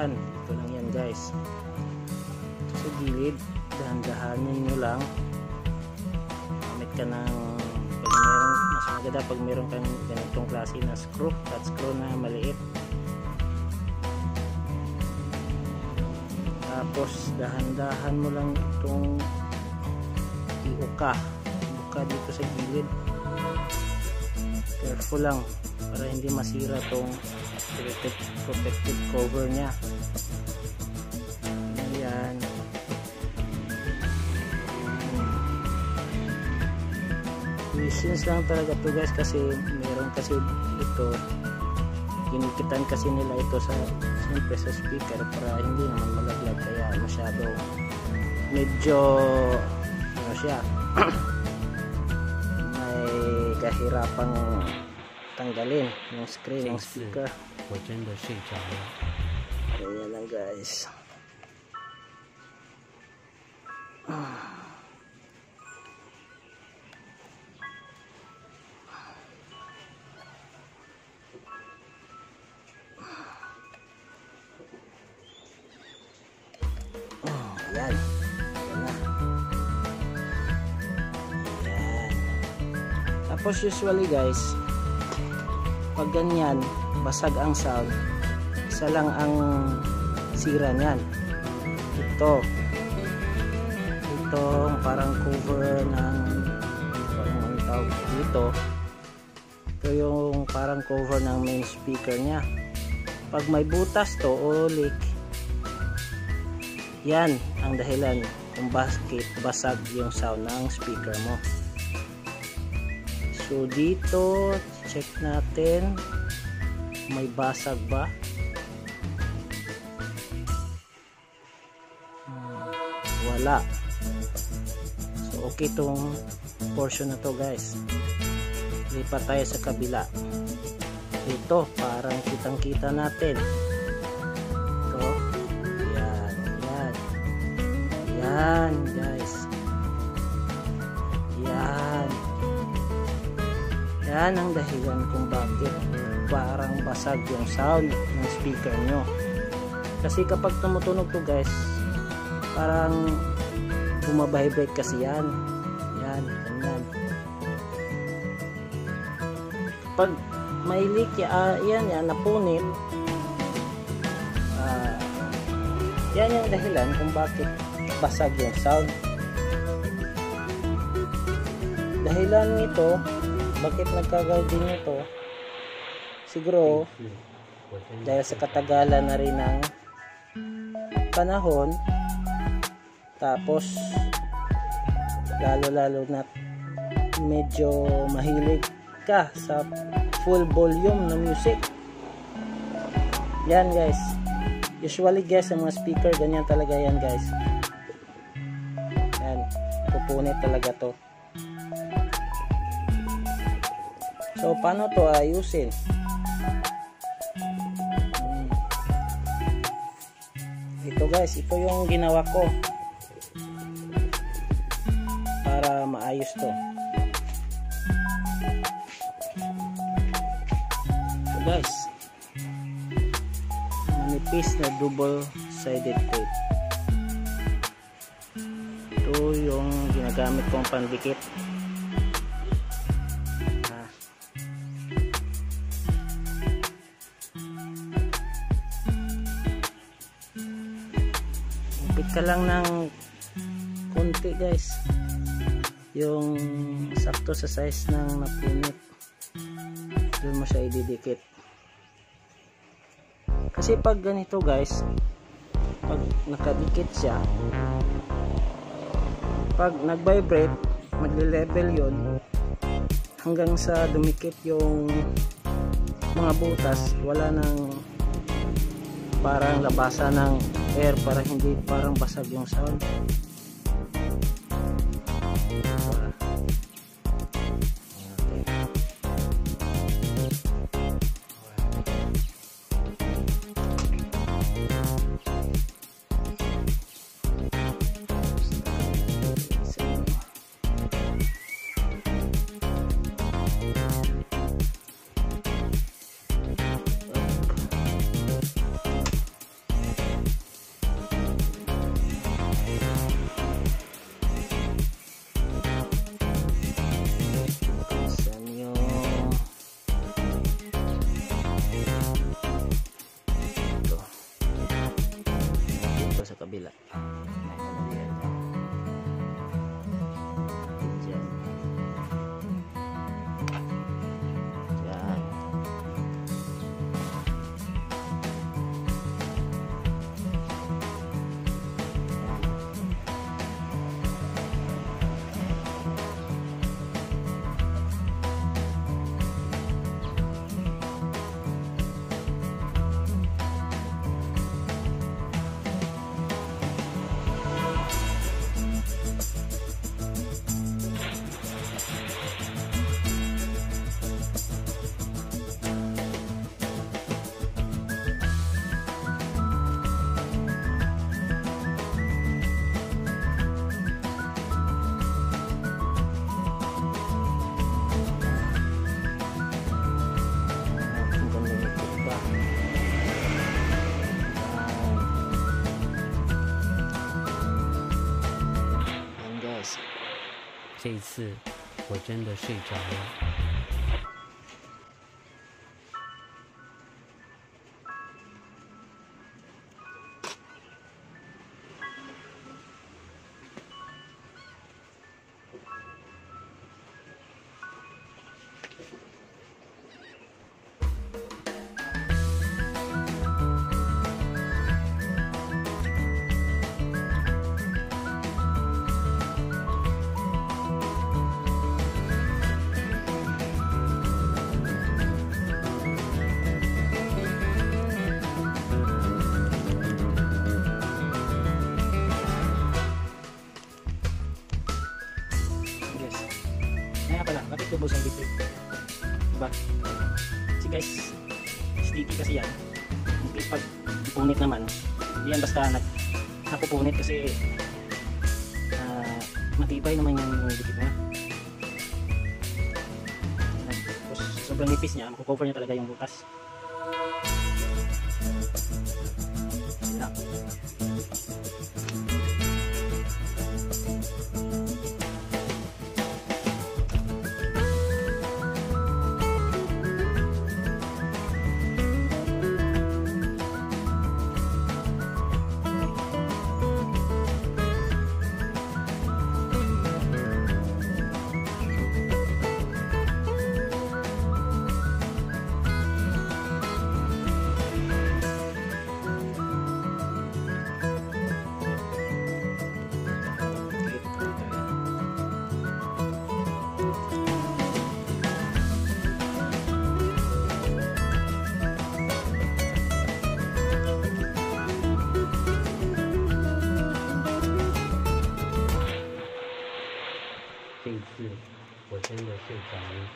yan. Ito lang yan guys. Sa gilid, dahan-dahanin nyo lang. Gamit ka ng, pag meron, mas maganda pag meron kang ganitong klase na screw, cut screw na maliit. Tapos dahan-dahan mo lang itong iuka dito sa gilid. Careful lang para hindi masira tong protective cover nya. Ayan. Machines lang talaga to guys, kasi meron kasi ito, ginikitan kasi nila ito sa siyempre sa speaker para hindi naman malaglag, kaya masyado medyo ano siya may kahirapang tanggalin yung screen ng speaker. Kaya lang guys. Ayan. Ayan na. Ayan. Tapos usually guys, pag ganyan, basag ang sound, isa lang ang sira niyan. Itong parang cover ng, parang tawag dito, ito yung parang cover ng main speaker nya. Pag may butas to o leak, yan ang dahilan kung bakit basag yung sound ng speaker mo. So dito check natin may basag ba. Wala. So okay tong portion na to guys. Lipat tayo sa kabila. Ito parang kitang kita natin. Ito. Yan guys. Yan ang dahilan kung bakit parang basag yung sound ng speaker nyo. Kasi kapag tumutunog to guys, parang bumabibrate kasi yan. Yan, ganyan. Pag may leak yan, napunit, yan yung dahilan kung bakit basag yung sound. Dahilan nito, bakit nagkagawin nito, siguro dahil sa katagalan na rin ng panahon, tapos lalo na medyo mahilig ka sa full volume ng music. Yan guys, usually guys sa mga speaker ganyan talaga yan guys. Yan, pupunit talaga to. So paano to ayusin? Ito guys, ito yung ginawa ko para maayos to. So guys, manipis na double sided tape. Ito yung ginagamit kong pandikit. Ka lang ng konti guys, yung sakto sa size ng napunit, doon mo siya ididikit. Kasi pag ganito guys, pag nakadikit siya, pag nag-vibrate, magle-level yon hanggang sa dumikit yung mga butas, wala nang parang labasan ng air para hindi parang basag yung sound. kabila. May kaladian dyan. Dyan. Dyan. And guys, 这一次我真的睡着了。yes. Kaya pala, bakit tubos ang bitbit? Diba? Kasi guys, sticky kasi yan. Pag punit naman, hindi yan basta napupunit kasi matibay naman yung dikit na. Tapos sobrang nipis niya, makukover niya talaga yung butas. Sila.这一次我真的睡着了。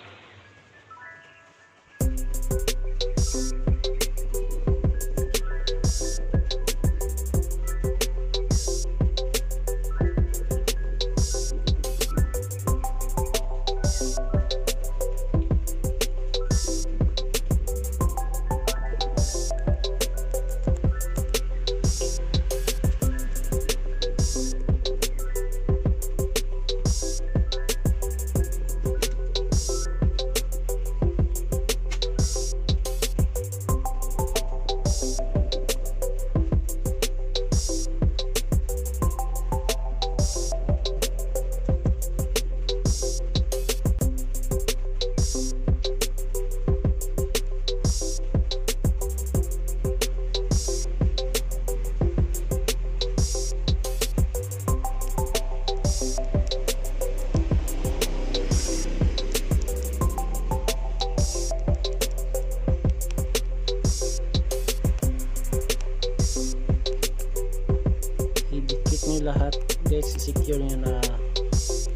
Lahat guys, secure nyo na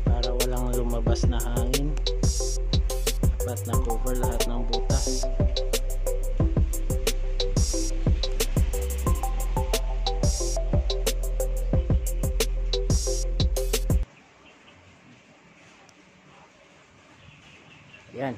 para walang lumabas na hangin. Dapat na cover lahat ng butas. Yan.